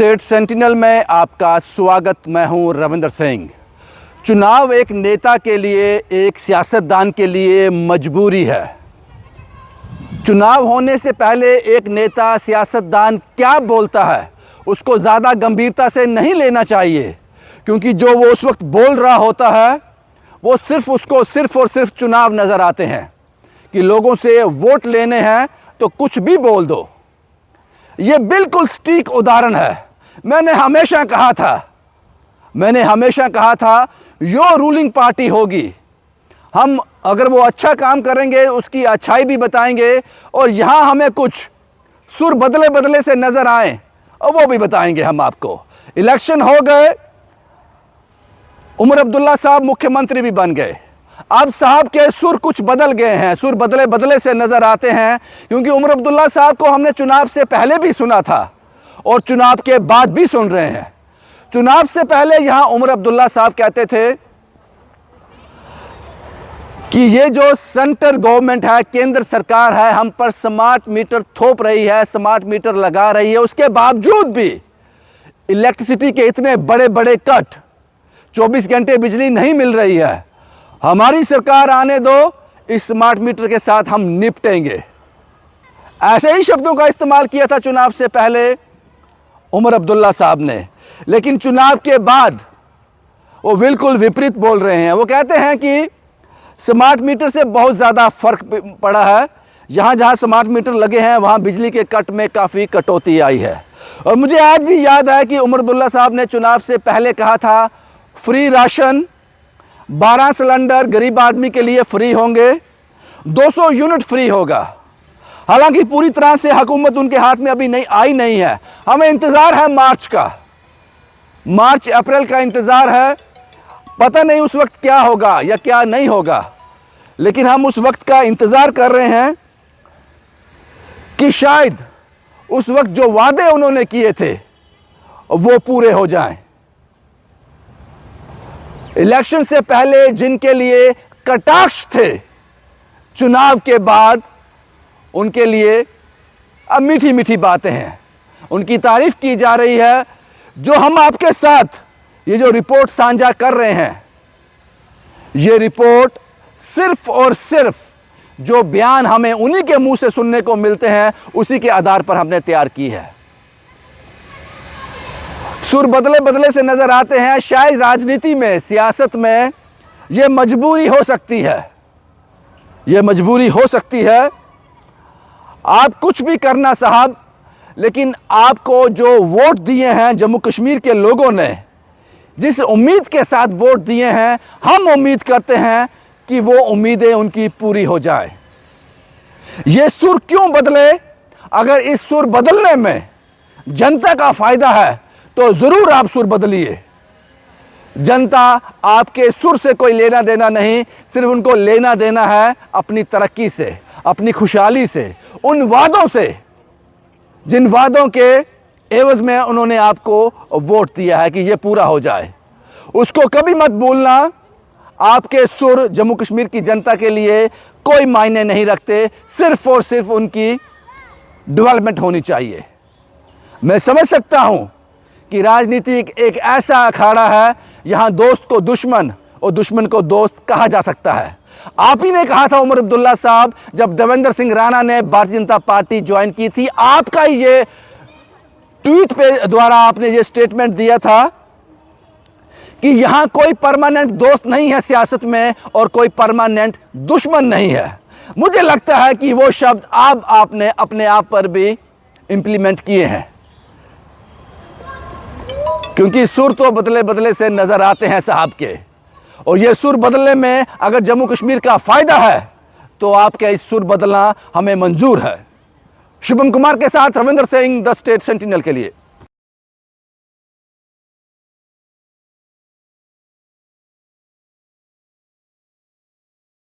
State sentinel में आपका स्वागत। मैं हूं रविंदर सिंह। चुनाव एक नेता के लिए, एक सियासतदान के लिए मजबूरी है। चुनाव होने से पहले एक नेता, सियासतदान क्या बोलता है उसको ज़्यादा गंभीरता से नहीं लेना चाहिए, क्योंकि जो वो उस वक्त बोल रहा होता है वो उसको सिर्फ और सिर्फ चुनाव नज़र आते हैं कि लोगों से वोट लेने हैं तो कुछ भी बोल दो। ये बिल्कुल सटीक उदाहरण है। मैंने हमेशा कहा था जो रूलिंग पार्टी होगी, हम अगर वो अच्छा काम करेंगे उसकी अच्छाई भी बताएंगे, और यहाँ हमें कुछ सुर बदले बदले से नज़र आए और वो भी बताएंगे हम आपको। इलेक्शन हो गए, उमर अब्दुल्ला साहब मुख्यमंत्री भी बन गए। अब साहब के सुर कुछ बदल गए हैं, सुर बदले बदले से नज़र आते हैं, क्योंकि उमर अब्दुल्ला साहब को हमने चुनाव से पहले भी सुना था और चुनाव के बाद भी सुन रहे हैं। चुनाव से पहले यहाँ उमर अब्दुल्ला साहब कहते थे कि ये जो सेंट्रल गवर्नमेंट है, केंद्र सरकार है, हम पर स्मार्ट मीटर थोप रही है, स्मार्ट मीटर लगा रही है, उसके बावजूद भी इलेक्ट्रिसिटी के इतने बड़े बड़े कट, 24 घंटे बिजली नहीं मिल रही है। हमारी सरकार आने दो, इस स्मार्ट मीटर के साथ हम निपटेंगे। ऐसे ही शब्दों का इस्तेमाल किया था चुनाव से पहले उमर अब्दुल्ला साहब ने, लेकिन चुनाव के बाद वो बिल्कुल विपरीत बोल रहे हैं। वो कहते हैं कि स्मार्ट मीटर से बहुत ज़्यादा फ़र्क पड़ा है, जहाँ जहाँ स्मार्ट मीटर लगे हैं वहाँ बिजली के कट में काफ़ी कटौती आई है। और मुझे आज भी याद है कि उमर अब्दुल्ला साहब ने चुनाव से पहले कहा था फ्री राशन, 12 सिलेंडर गरीब आदमी के लिए फ्री होंगे, 200 यूनिट फ्री होगा। हालांकि पूरी तरह से हुकूमत उनके हाथ में अभी आई नहीं है। हमें इंतज़ार है मार्च अप्रैल का इंतज़ार है। पता नहीं उस वक्त क्या होगा या क्या नहीं होगा, लेकिन हम उस वक्त का इंतज़ार कर रहे हैं कि शायद उस वक्त जो वादे उन्होंने किए थे वो पूरे हो जाएं। इलेक्शन से पहले जिनके लिए कटाक्ष थे, चुनाव के बाद उनके लिए अब मीठी मीठी बातें हैं, उनकी तारीफ की जा रही है। जो हम आपके साथ ये जो रिपोर्ट साझा कर रहे हैं, ये रिपोर्ट सिर्फ और सिर्फ जो बयान हमें उन्हीं के मुंह से सुनने को मिलते हैं उसी के आधार पर हमने तैयार की है। सुर बदले बदले से नजर आते हैं। शायद राजनीति में, सियासत में ये मजबूरी हो सकती है। आप कुछ भी करना साहब, लेकिन आपको जो वोट दिए हैं जम्मू कश्मीर के लोगों ने, जिस उम्मीद के साथ वोट दिए हैं, हम उम्मीद करते हैं कि वो उम्मीदें उनकी पूरी हो जाए। ये सुर क्यों बदले? अगर इस सुर बदलने में जनता का फायदा है तो ज़रूर आप सुर बदलिए। जनता आपके सुर से कोई लेना देना नहीं, सिर्फ उनको लेना देना है अपनी तरक्की से, अपनी खुशहाली से, उन वादों से जिन वादों के एवज में उन्होंने आपको वोट दिया है कि ये पूरा हो जाए। उसको कभी मत भूलना। आपके सुर जम्मू कश्मीर की जनता के लिए कोई मायने नहीं रखते, सिर्फ और सिर्फ उनकी डेवलपमेंट होनी चाहिए। मैं समझ सकता हूं कि राजनीति एक ऐसा अखाड़ा है यहाँ दोस्त को दुश्मन और दुश्मन को दोस्त कहा जा सकता है। आप ही ने कहा था उमर अब्दुल्ला साहब, जब देवेंद्र सिंह राणा ने भारतीय जनता पार्टी ज्वाइन की थी, आपका ये ट्वीट पे द्वारा आपने ये स्टेटमेंट दिया था कि यहाँ कोई परमानेंट दोस्त नहीं है सियासत में और कोई परमानेंट दुश्मन नहीं है। मुझे लगता है कि वो शब्द आपने अपने आप पर भी इंप्लीमेंट किए हैं, क्योंकि सुर तो बदले बदले से नजर आते हैं साहब के, और ये सुर बदलने में अगर जम्मू कश्मीर का फायदा है तो आपके इस सुर बदलना हमें मंजूर है। शुभम कुमार के साथ Ravinder Singh, the state sentinel के लिए।